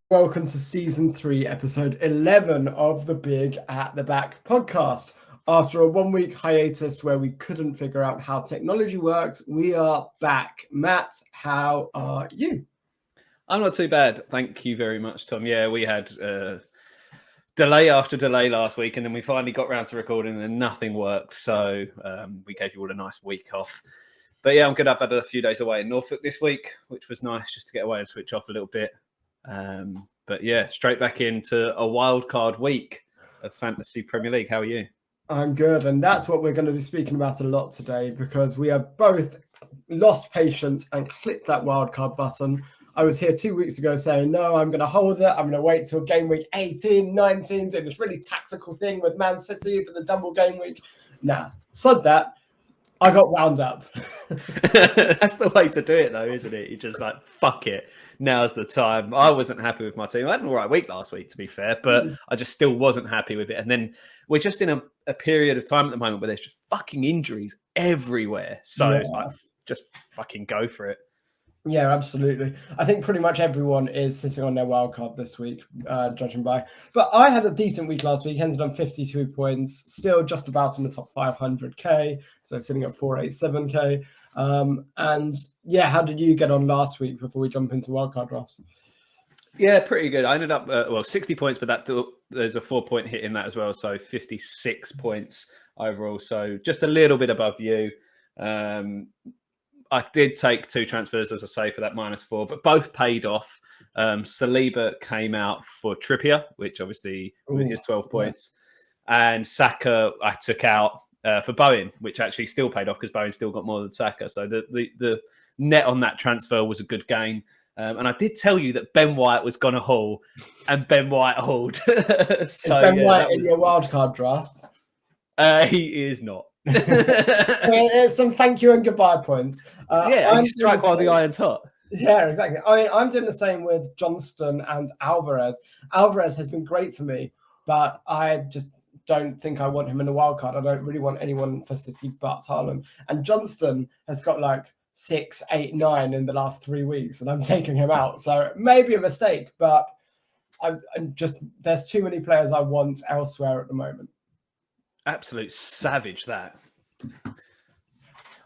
Welcome to Season 3, Episode 11 of the Big at the Back podcast. After a 1-week hiatus where we couldn't figure out how technology works, we are back. Matt, how are you? I'm not too bad. Thank you very much, Tom. Yeah, we had delay after delay last week, and then we finally got round to recording and nothing worked. So we gave you all a nice week off. But yeah, I'm good. I've had a few days away in Norfolk this week, which was nice just to get away and switch off a little bit. But yeah, straight back into a wildcard week of Fantasy Premier League. How are you? I'm good, and that's what we're going to be speaking about a lot today because we have both lost patience and clicked that wildcard button. I was here 2 weeks ago saying, no, I'm going to hold it. I'm going to wait till game week 18, 19, doing this really tactical thing with Man City for the double game week. Nah, sod that. I got wound up. That's the way to do it, though, isn't it? You're just like, fuck it. Now's the time. I wasn't happy with my team. I had an all right week last week, to be fair, but I just still wasn't happy with it. And then we're just in a period of time at the moment where there's just fucking injuries everywhere. So It's like, just fucking go for it. Yeah, absolutely. I think pretty much everyone is sitting on their wild card this week, judging by. But I had a decent week last week, ended on 52 points, still just about in the top 500k, so sitting at 487k. And yeah, how did you get on last week before we jump into wildcard drafts? Yeah, pretty good. I ended up, 60 points, but there's a 4-point hit in that as well. So 56 points overall. So just a little bit above you. I did take 2 transfers, as I say, for that -4, but both paid off. Saliba came out for Trippier, which obviously with his 12 points. And Saka I took out for Bowen, which actually still paid off because Bowen still got more than Saka. So the net on that transfer was a good gain. And I did tell you that Ben White was going to haul, and Ben White hauled. So Ben White in your wildcard draft? He is not. Some thank you and goodbye points. You strike while the iron's hot. Yeah, exactly. I mean, I'm doing the same with Johnston and Alvarez. Alvarez has been great for me, but I just don't think I want him in the wild card. I don't really want anyone for City but Haaland. And Johnston has got like 6, 8, 9 in the last 3 weeks, and I'm taking him out. So maybe a mistake, but I'm just there's too many players I want elsewhere at the moment. Absolute savage, that.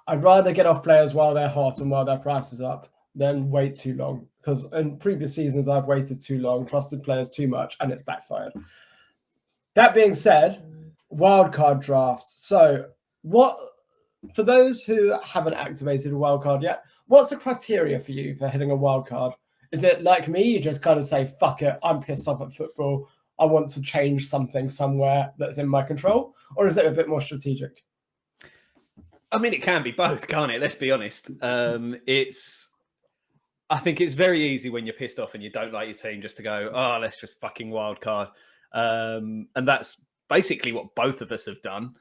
I'd rather get off players while they're hot and while their price is up than wait too long. Because in previous seasons, I've waited too long, trusted players too much, and it's backfired. That being said, wildcard drafts. So for those who haven't activated a wildcard yet, what's the criteria for you for hitting a wildcard? Is it like me, you just kind of say, fuck it, I'm pissed off at football, I want to change something somewhere that's in my control? Or is it a bit more strategic? I mean, it can be both, can't it? Let's be honest. I think it's very easy when you're pissed off and you don't like your team just to go, oh, let's just fucking wildcard. And that's basically what both of us have done.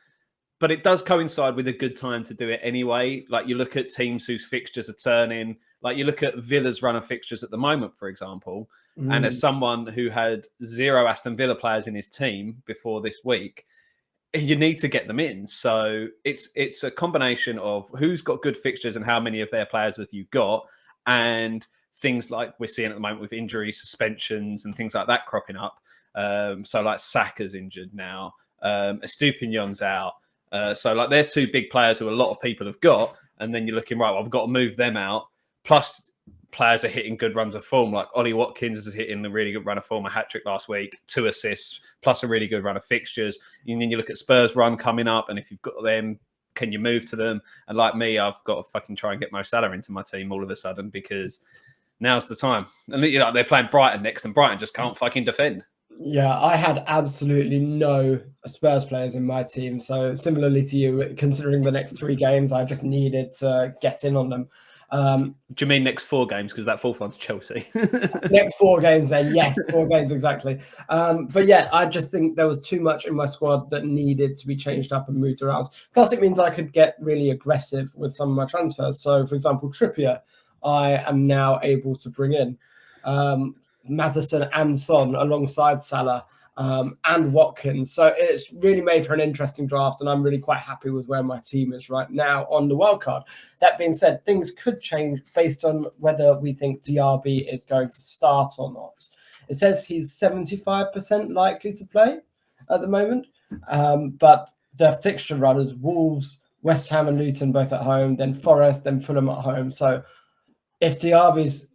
But it does coincide with a good time to do it anyway. Like you look at teams whose fixtures are turning, like you look at Villa's run of fixtures at the moment, for example, and as someone who had 0 Aston Villa players in his team before this week, you need to get them in. So it's a combination of who's got good fixtures and how many of their players have you got, and things like we're seeing at the moment with injuries, suspensions, and things like that cropping up. So like Saka's injured now, Estupiñán's out. So like they're 2 big players who a lot of people have got, and then you're looking, right, well, I've got to move them out. Plus players are hitting good runs of form. Like Ollie Watkins is hitting a really good run of form, a hat-trick last week, 2 assists, plus a really good run of fixtures. And then you look at Spurs' run coming up, and if you've got them, can you move to them? And like me, I've got to fucking try and get Mo Salah into my team all of a sudden because now's the time. And you know, they're playing Brighton next, and Brighton just can't fucking defend. Yeah, I had absolutely no Spurs players in my team. So similarly to you, considering the next 3 games, I just needed to get in on them. Do you mean next 4 games? Because that 4th one's Chelsea. Next 4 games then, yes, 4 games exactly. But yeah, I just think there was too much in my squad that needed to be changed up and moved around. Plus, it means I could get really aggressive with some of my transfers. So, for example, Trippier, I am now able to bring in. Maddison and Son alongside Salah and Watkins. So it's really made for an interesting draft, and I'm really quite happy with where my team is right now on the wildcard. That being said, things could change based on whether we think DRB is going to start or not. It says he's 75% likely to play at the moment. But the fixture run is Wolves, West Ham and Luton both at home, then Forest, then Fulham at home. So if Diaby's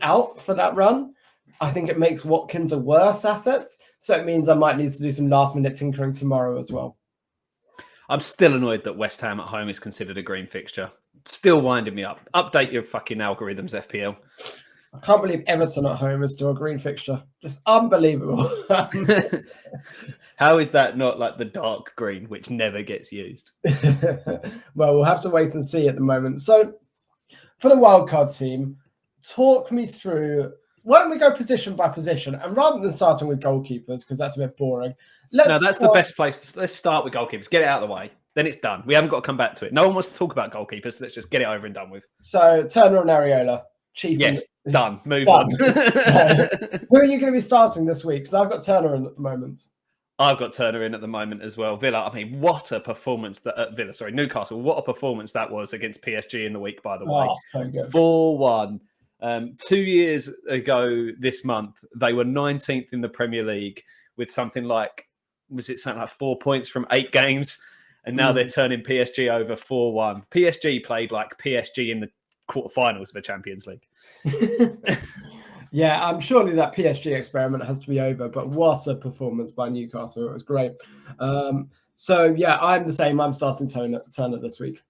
out for that run, I think it makes Watkins a worse asset. So it means I might need to do some last-minute tinkering tomorrow as well. I'm still annoyed that West Ham at home is considered a green fixture. Still winding me up. Update your fucking algorithms, FPL. I can't believe Everton at home is still a green fixture. Just unbelievable. How is that not like the dark green, which never gets used? Well, we'll have to wait and see at the moment. So for the wildcard team, talk me through... Why don't we go position by position? And rather than starting with goalkeepers, because that's a bit boring. The best place. Let's start with goalkeepers. Get it out of the way. Then it's done. We haven't got to come back to it. No one wants to talk about goalkeepers, so let's just get it over and done with. So Turner and Areola. Chief. Yes, done. Move on. Who are you going to be starting this week? Because I've got Turner in at the moment. I've got Turner in at the moment as well. Villa, I mean, what a performance that Newcastle, what a performance that was against PSG in the week, by the way. So good. 4-1. 2 years ago this month, they were 19th in the Premier League with something like 4 points from 8 games? And now they're turning PSG over 4-1. PSG played like PSG in the quarterfinals of the Champions League. Yeah, I'm surely that PSG experiment has to be over, but what a performance by Newcastle. It was great. So yeah, I'm the same. I'm starting Turner this week.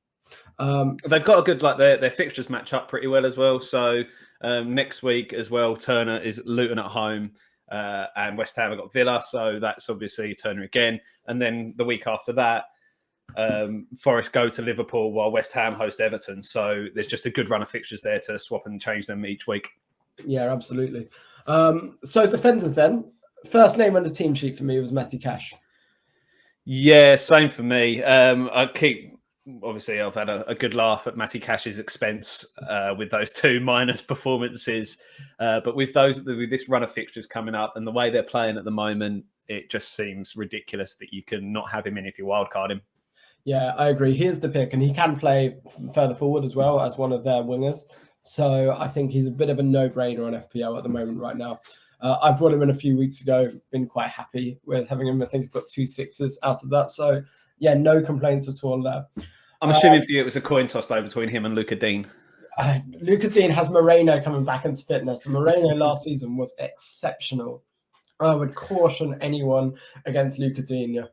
They've got a good, their fixtures match up pretty well as well. So next week as well, Turner is Luton at home and West Ham have got Villa. So that's obviously Turner again. And then the week after that, Forest go to Liverpool while West Ham host Everton. So there's just a good run of fixtures there to swap and change them each week. Yeah, absolutely. So defenders then. First name on the team sheet for me was Matty Cash. Yeah, same for me. Obviously, I've had a good laugh at Matty Cash's expense with those 2 minus performances. But with this run of fixtures coming up and the way they're playing at the moment, it just seems ridiculous that you can not have him in if you wildcard him. Yeah, I agree. Here's the pick, and he can play further forward as well as one of their wingers. So I think he's a bit of a no-brainer on FPL at the moment right now. I brought him in a few weeks ago, been quite happy with having him. I think I've got 2 6s out of that. So yeah, no complaints at all there. I'm assuming for you it was a coin toss though between him and Luca Dean. Luca Dean has Moreno coming back into fitness. And Moreno last season was exceptional. I would caution anyone against Luca Dean. Yeah.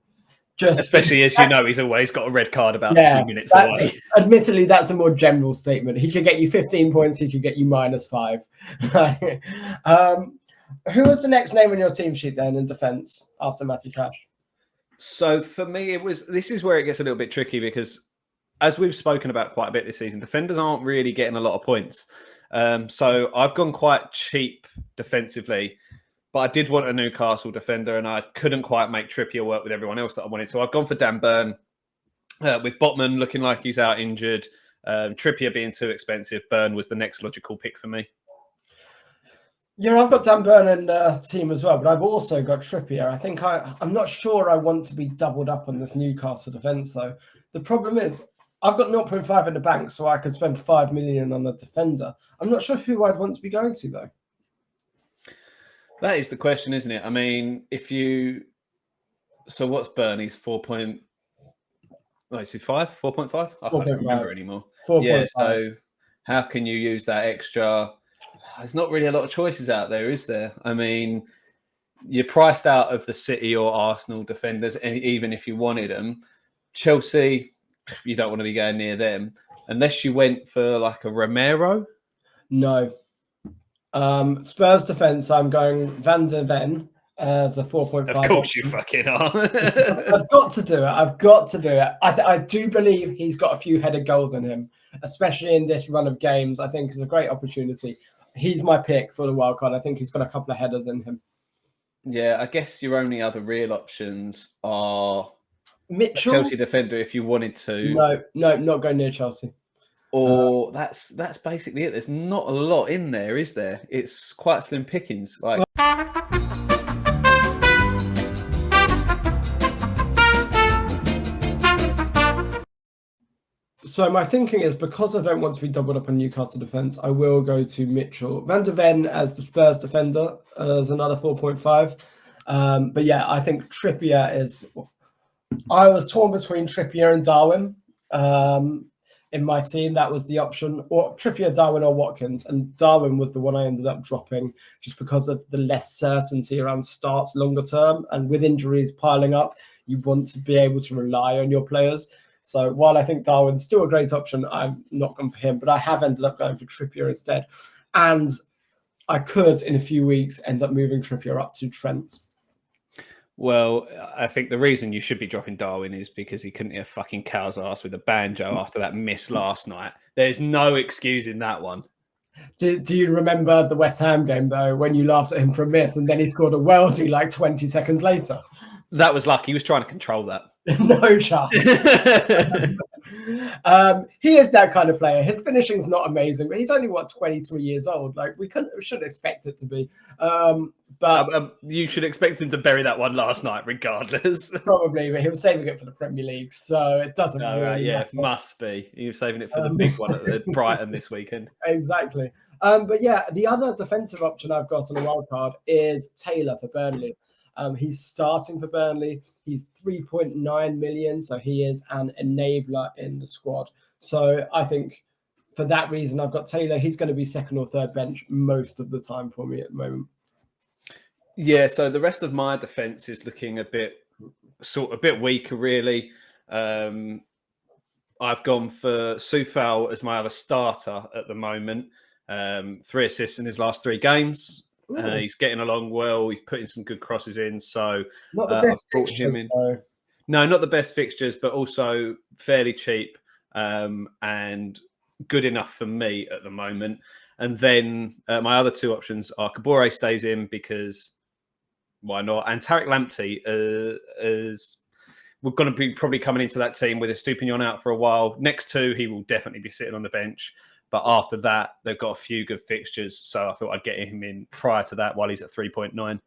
Especially as you know, he's always got a red card about 2 minutes away. Admittedly, that's a more general statement. He could get you 15 points. He could get you -5. Who was the next name on your team sheet then in defence after Matty Cash? So for me, this is where it gets a little bit tricky because as we've spoken about quite a bit this season, defenders aren't really getting a lot of points. So I've gone quite cheap defensively. But I did want a Newcastle defender, and I couldn't quite make Trippier work with everyone else that I wanted. So I've gone for Dan Burn, with Botman looking like he's out injured. Trippier being too expensive, Burn was the next logical pick for me. Yeah, I've got Dan Burn in the team as well, but I've also got Trippier. I think I'm not sure I want to be doubled up on this Newcastle defence, though. The problem is I've got 0.5 in the bank, so I could spend 5 million on a defender. I'm not sure who I'd want to be going to, though. That is the question, isn't it? I mean, so what's Burn? He's 4. Is he 5? 4.5? I can't remember anymore. 4.5. Yeah, so how can you use that extra? There's not really a lot of choices out there, is there? I mean, you're priced out of the City or Arsenal defenders, and even if you wanted them. Chelsea, you don't want to be going near them. Unless you went for like a Romero. No. Spurs defence, I'm going Van der Ven as a 4.5. Of course you fucking are. I've got to do it. I do believe he's got a few headed goals in him, especially in this run of games. I think it's a great opportunity. He's my pick for the wildcard. I think he's got a couple of headers in him. Yeah, I guess your only other real options are Mitchell, a Chelsea defender if you wanted to. No, not going near Chelsea. Or that's basically it. There's not a lot in there, is there? It's quite slim pickings. So my thinking is, because I don't want to be doubled up on Newcastle defence, I will go to Mitchell. Van de Ven as the Spurs defender as another 4.5. But yeah, I think Trippier is... I was torn between Trippier and Darwin in my team. That was the option. Or Trippier, Darwin or Watkins. And Darwin was the one I ended up dropping just because of the less certainty around starts longer term. And with injuries piling up, you want to be able to rely on your players. So while I think Darwin's still a great option, I'm not going for him. But I have ended up going for Trippier instead. And I could, in a few weeks, end up moving Trippier up to Trent. Well, I think the reason you should be dropping Darwin is because he couldn't hit a fucking cow's ass with a banjo after that miss last night. There's no excuse in that one. Do you remember the West Ham game, though, when you laughed at him for a miss and then he scored a worldie like 20 seconds later? That was lucky. He was trying to control that. No chance. He is that kind of player. His finishing's not amazing, but he's only 23 years old. Like we should expect it to be. But you should expect him to bury that one last night, regardless. Probably, but he was saving it for the Premier League, so it doesn't. Really yeah, matter. It must be. He was saving it for the big one at Brighton this weekend. Exactly. But yeah, the other defensive option I've got on a wild card is Taylor for Burnley. He's starting for Burnley. He's 3.9 million, so he is an enabler in the squad. So I think for that reason, I've got Taylor. He's going to be second or third bench most of the time for me at the moment. Yeah, so the rest of my defence is looking a bit weaker, really. I've gone for Soufal as my other starter at the moment. 3 assists in his last 3 games. He's getting along well. He's putting some good crosses in. So not the best fixtures, though. No, not the best fixtures, but also fairly cheap and good enough for me at the moment. And then my other 2 options are Kabore stays in because why not? And Tariq Lamptey is we're going to be probably coming into that team with Estupinian out for a while. Next 2, he will definitely be sitting on the bench. But after that, they've got a few good fixtures. So I thought I'd get him in prior to that while he's at 3.9.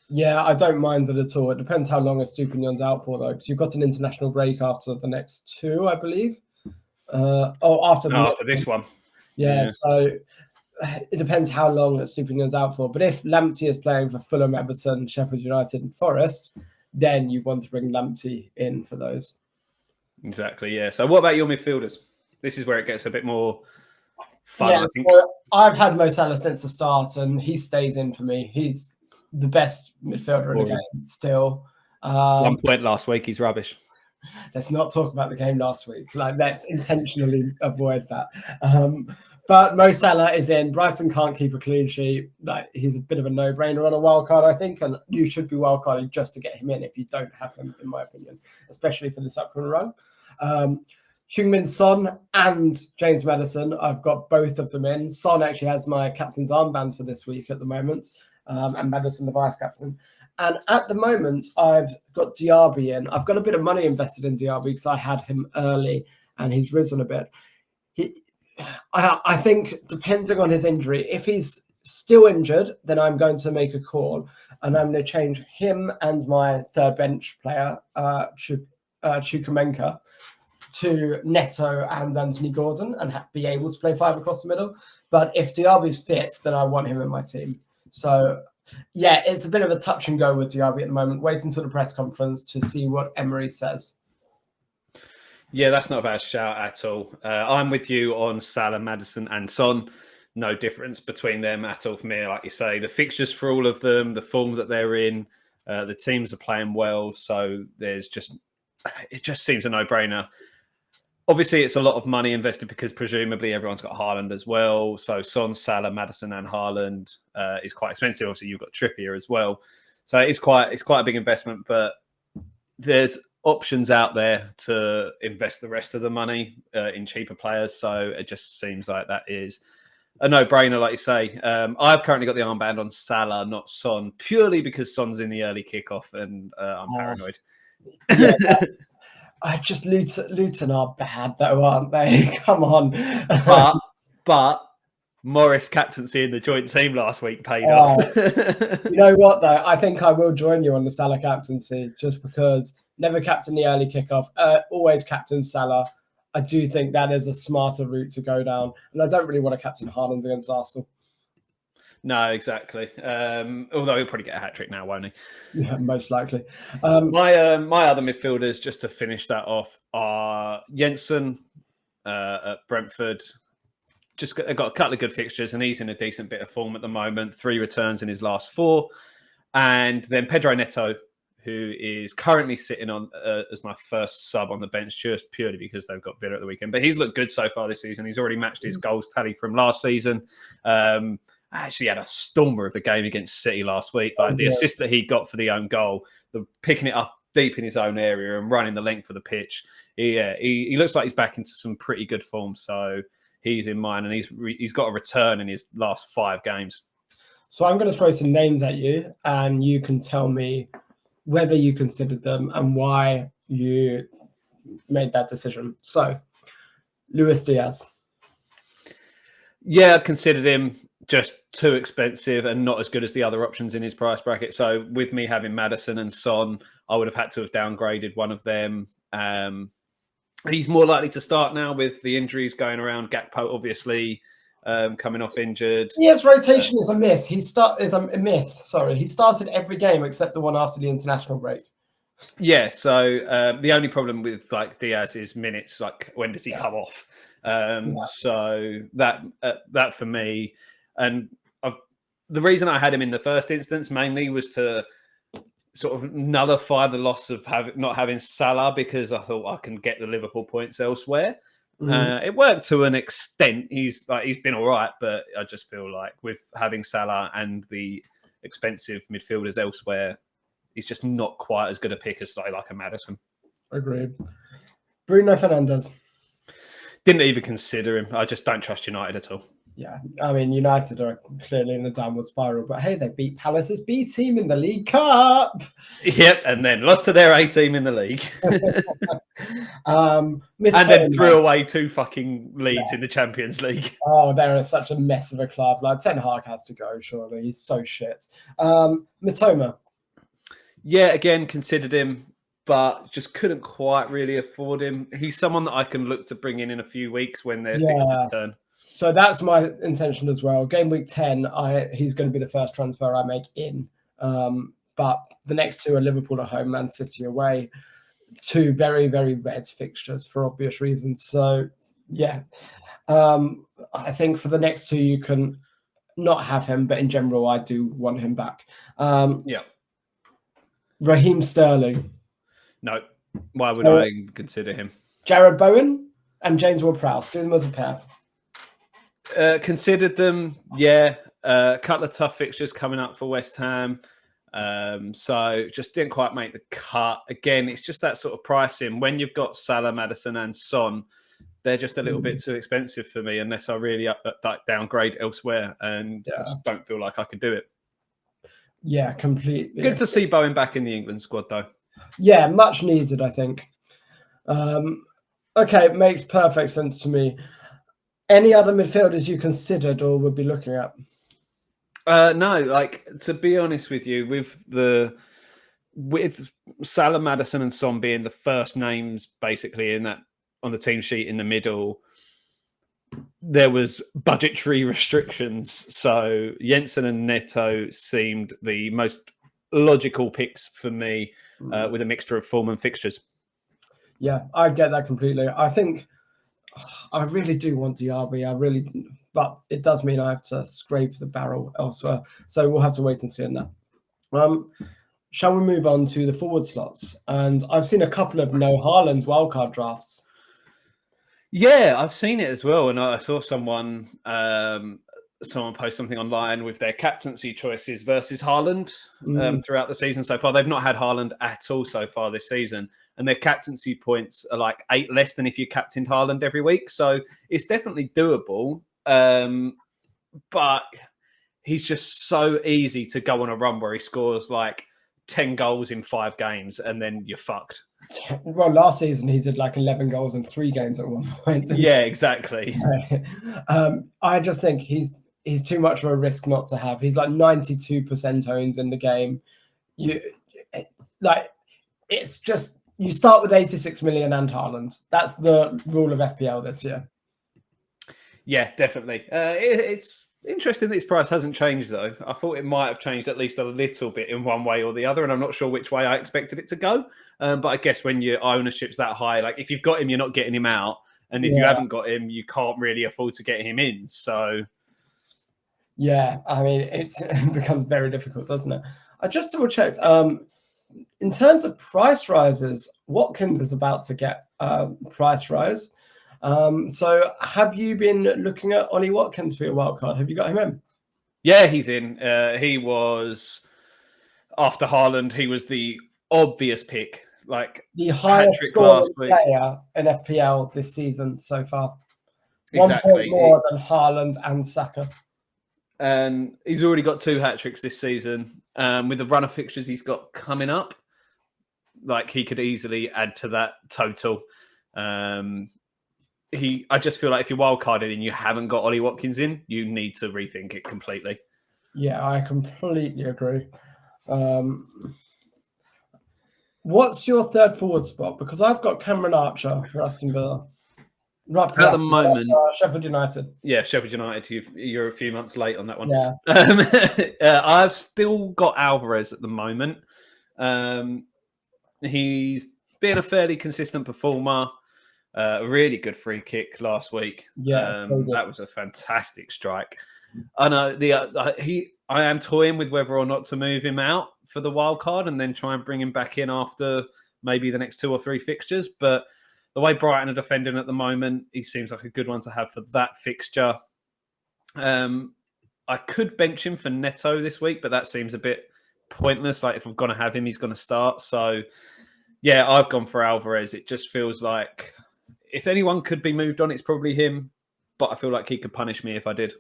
Yeah, I don't mind it at all. It depends how long Estupinian's out for, though, because you've got an international break after the next 2, I believe. After this one. Yeah, so it depends how long Estupinian's out for. But if Lamptey is playing for Fulham, Everton, Sheffield United and Forest, then you want to bring Lamptey in for those. Exactly, yeah. So what about your midfielders? This is where it gets a bit more fun, yeah, I think. So I've had Mo Salah since the start, and he stays in for me. He's the best midfielder in the game still. 1 point last week, he's rubbish. Let's not talk about the game last week. Let's intentionally avoid that. But Mo Salah is in. Brighton can't keep a clean sheet. He's a bit of a no-brainer on a wild card, I think, and you should be wild carding just to get him in if you don't have him, in my opinion, especially for this upcoming run. Heung-min Son and James Maddison, I've got both of them in. Son actually has my captain's armband for this week at the moment, and Maddison the vice-captain. And at the moment, I've got Diaby in. I've got a bit of money invested in Diaby because I had him early, and he's risen a bit. I think, depending on his injury, if he's still injured, then I'm going to make a call, and I'm going to change him and my third bench player, Chukwuemeka, to Neto and Anthony Gordon and be able to play 5 across the middle. But if Diaby's fit, then I want him in my team. So, yeah, it's a bit of a touch and go with Diaby at the moment. Wait until the press conference to see what Emery says. Yeah, that's not a bad shout at all. I'm with you on Salah, Maddison and Son. No difference between them at all for me. Like you say, the fixtures for all of them, the form that they're in, the teams are playing well. So it just seems a no-brainer. Obviously, it's a lot of money invested because presumably everyone's got Haaland as well. So Son, Salah, Maddison and Haaland is quite expensive. Obviously, you've got Trippier as well. So it's quite a big investment, but there's options out there to invest the rest of the money in cheaper players. So it just seems like that is a no-brainer, like you say. I've currently got the armband on Salah, not Son, purely because Son's in the early kickoff and I'm paranoid. Yeah, just Luton are bad, though, aren't they? Come on. But Morris captaincy in the joint team last week paid off. You know what, though? I think I will join you on the Salah captaincy just because never captain the early kickoff. Always captain Salah. I do think that is a smarter route to go down. And I don't really want to captain Haaland against Arsenal. No, exactly. Although he'll probably get a hat-trick now, won't he? Yeah, most likely. My other midfielders, just to finish that off, are Jensen at Brentford. Just got a couple of good fixtures, and he's in a decent bit of form at the moment. 3 returns in his last 4. And then Pedro Neto, who is currently sitting on as my first sub on the bench, just purely because they've got Villa at the weekend. But he's looked good so far this season. He's already matched his goals tally from last season. Actually had a stormer of a game against City last week. Like the assist that he got for the own goal, the picking it up deep in his own area and running the length of the pitch. He looks like he's back into some pretty good form. So he's in mine, and he's got a return in his last 5 games. So I'm going to throw some names at you, and you can tell me whether you considered them and why you made that decision. So, Luis Diaz. Yeah, I considered him. Just too expensive and not as good as the other options in his price bracket. So with me having Maddison and Son, I would have had to have downgraded one of them. And he's more likely to start now with the injuries going around. Gakpo, obviously, coming off injured. Yes, rotation is a miss. Is a myth. Sorry, he started every game except the one after the international break. Yeah. So the only problem with like Diaz is minutes. Like when does he come off? So that for me. And the reason I had him in the first instance mainly was to sort of nullify the loss of not having Salah, because I thought I can get the Liverpool points elsewhere. It worked to an extent. He's been all right, but I just feel like with having Salah and the expensive midfielders elsewhere, he's just not quite as good a pick as like a Maddison. Agreed. Bruno Fernandes. Didn't even consider him. I just don't trust United at all. Yeah, I mean, United are clearly in a downward spiral, but hey, they beat Palace's B team in the League Cup. Yep, and then lost to their A team in the league. And then threw away 2 fucking leads in the Champions League. Oh, they're such a mess of a club. Like, Ten Hag has to go, surely. He's so shit. Mitoma. Yeah, again, considered him, but just couldn't quite really afford him. He's someone that I can look to bring in a few weeks when their fixtures turn. So that's my intention as well. Game week 10, he's going to be the first transfer I make in. But the next 2 are Liverpool at home, Man City away. 2 very, very red fixtures for obvious reasons. So, yeah. I think for the next 2, you can not have him, but in general, I do want him back. Raheem Sterling. No. Why would I consider him? Jared Bowen and James Ward-Prowse. Do them as a pair. Considered them, yeah. A couple of tough fixtures coming up for West Ham. So just didn't quite make the cut. Again, it's just that sort of pricing. When you've got Salah, Maddison and Son, they're just a little bit too expensive for me unless I really downgrade elsewhere. And I just don't feel like I can do it. Yeah, completely. Good to see Bowen back in the England squad, though. Yeah, much needed, I think. Okay, it makes perfect sense to me. Any other midfielders you considered or would be looking at? No, like, to be honest with you, with Salah, Maddison and Son being the first names basically in that on the team sheet in the middle, there was budgetary restrictions. So Jensen and Neto seemed the most logical picks for me with a mixture of form and fixtures. Yeah, I get that completely. I think I really do want Diaby. But it does mean I have to scrape the barrel elsewhere. So we'll have to wait and see on that. Shall we move on to the forward slots? And I've seen a couple of no Haaland wildcard drafts. Yeah, I've seen it as well. And I saw someone post something online with their captaincy choices versus Haaland throughout the season so far. They've not had Haaland at all so far this season. And their captaincy points are like 8 less than if you captained Haaland every week. So it's definitely doable. But he's just so easy to go on a run where he scores like 10 goals in 5 games and then you're fucked. Well, last season he did like 11 goals in 3 games at one point. Yeah, exactly. I just think he's too much of a risk not to have. He's like 92% owned in the game. It's just you start with 86 million and Haaland. That's the rule of FPL this year. Yeah, definitely. It's interesting that his price hasn't changed, though. I thought it might have changed at least a little bit in one way or the other, and I'm not sure which way I expected it to go. But I guess when your ownership's that high, like if you've got him, you're not getting him out. And if you haven't got him, you can't really afford to get him in. So, yeah, I mean, it becomes very difficult, doesn't it? I just double checked. In terms of price rises, Watkins is about to get price rise. So have you been looking at Ollie Watkins for your wildcard? Have you got him in? Yeah, he's in. He was, after Haaland, he was the obvious pick. Like the highest scoring player in FPL this season so far. Exactly. 1 point more than Haaland and Saka. And he's already got 2 hat-tricks this season. With the run of fixtures he's got coming up, like he could easily add to that total. I just feel like if you're wildcarded and you haven't got Ollie Watkins in, you need to rethink it completely. Yeah, I completely agree. What's your third forward spot? Because I've got Cameron Archer for Aston Villa. At the moment, Sheffield United. Yeah, Sheffield United. You're a few months late on that one. Yeah. I've still got Alvarez at the moment. He's been a fairly consistent performer. A really good free kick last week. Yeah, so good. That was a fantastic strike. I know I am toying with whether or not to move him out for the wild card and then try and bring him back in after maybe the next 2 or 3 fixtures. But the way Brighton are defending at the moment, he seems like a good one to have for that fixture. I could bench him for Neto this week, but that seems a bit pointless. Like if I'm going to have him, he's going to start. So yeah, I've gone for Alvarez. It just feels like if anyone could be moved on, it's probably him. But I feel like he could punish me if I did.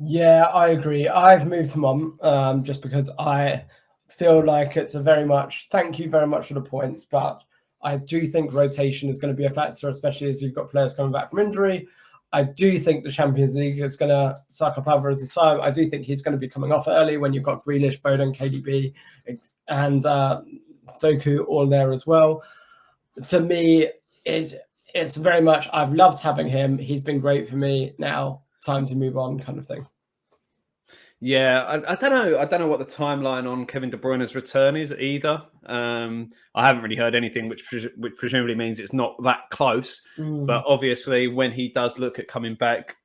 Yeah, I agree. I've moved him on just because I feel like it's a very much, thank you very much for the points, but I do think rotation is going to be a factor, especially as you've got players coming back from injury. I do think the Champions League is going to suck up Alvarez's time. I do think he's going to be coming off early when you've got Grealish, Foden, KDB, and Doku all there as well. For me, it's very much, I've loved having him. He's been great for me. Now, time to move on kind of thing. Yeah, I don't know. I don't know what the timeline on Kevin De Bruyne's return is either. I haven't really heard anything, which presumably means it's not that close. But obviously, when he does look at coming back,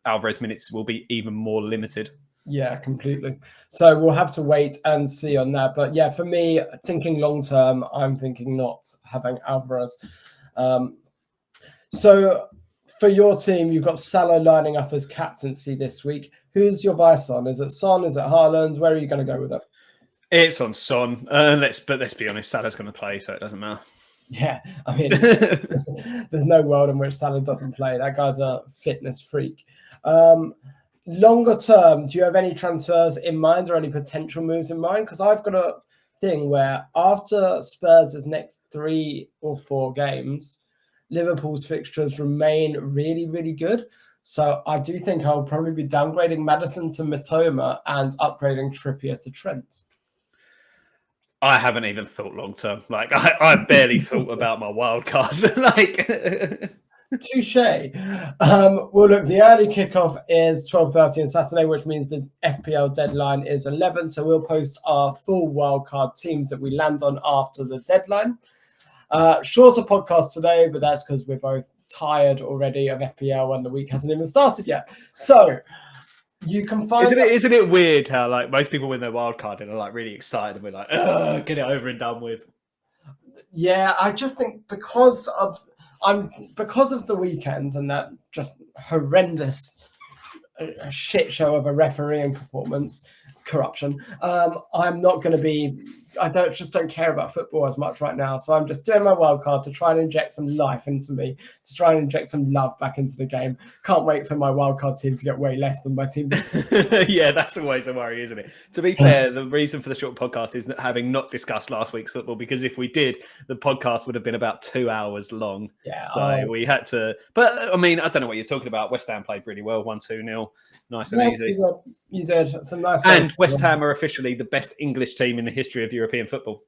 Alvarez minutes will be even more limited. Yeah, completely. So we'll have to wait and see on that. But yeah, for me, thinking long term, I'm thinking not having Alvarez. So for your team, you've got Salah lining up as captaincy this week. Who's your vice on? Is it Son? Is it Haaland? Where are you going to go with it? It's on Son. Let's be honest, Salah's going to play, so it doesn't matter. Yeah, I mean, there's no world in which Salah doesn't play. That guy's a fitness freak. Longer term, do you have any transfers in mind or any potential moves in mind? Because I've got a thing where after Spurs' next 3 or 4 games, Liverpool's fixtures remain really, really good. So I do think I'll probably be downgrading Maddison to Mitoma and upgrading Trippier to Trent. I haven't even thought long term. Like I barely thought about my wild card. Like touche. Well, look, the early kickoff is 12:30 on Saturday, which means the FPL deadline is 11. So we'll post our full wildcard teams that we land on after the deadline. Shorter podcast today, but that's because we're both tired already of FPL and the week hasn't even started yet. So you can find isn't it weird how like most people win their wild card and are like really excited and we're like, get it over and done with. Yeah, I just think because of the weekend and that just horrendous shit show of a refereeing performance, corruption. I'm not going to be. I don't care about football as much right now, so I'm just doing my wild card to try and inject some life into me, to try and inject some love back into the game. Can't wait for my wild card team to get way less than my team. Yeah, that's always a worry, isn't it? To be fair, the reason for the short podcast is that having not discussed last week's football, because if we did, the podcast would have been about 2 hours long. Yeah, so we had to. But I mean, I don't know what you're talking about. West Ham played really well, 1-2-0. Nice and easy. You did some nice. And West Ham are officially the best English team in the history of European football.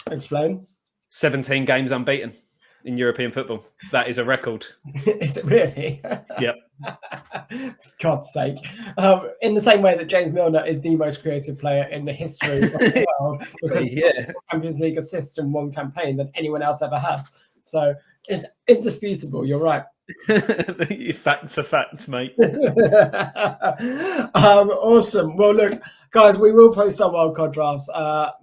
Explain. 17 games unbeaten in European football. That is a record. Is it really? Yep. God's sake. In the same way that James Milner is the most creative player in the history of the world, because he has more Champions League assists in one campaign than anyone else ever has. So it's indisputable. You're right. Facts are facts, mate. Awesome. Well, look, guys, we will post our wildcard drafts.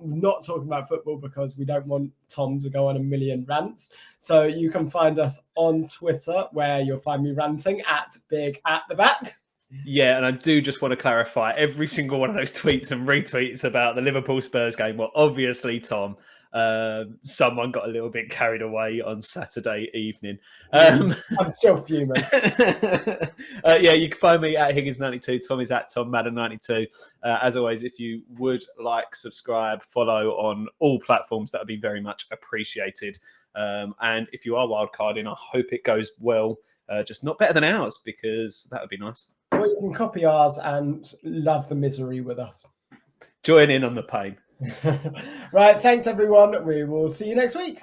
Not talking about football because we don't want Tom to go on a million rants. So you can find us on Twitter, where you'll find me ranting at Big at the Back. Yeah, and I do just want to clarify, every single one of those tweets and retweets about the Liverpool Spurs game were obviously Tom. Someone got a little bit carried away on Saturday evening. I'm still fuming. Yeah, you can find me at Higgins92. Tom is at Tom Madden92. As always, if you would like, subscribe, follow on all platforms, that would be very much appreciated. And if you are wildcarding, I hope it goes well. Just not better than ours, because that would be nice. Or you can copy ours and love the misery with us. Join in on the pain. Right, thanks everyone. We will see you next week.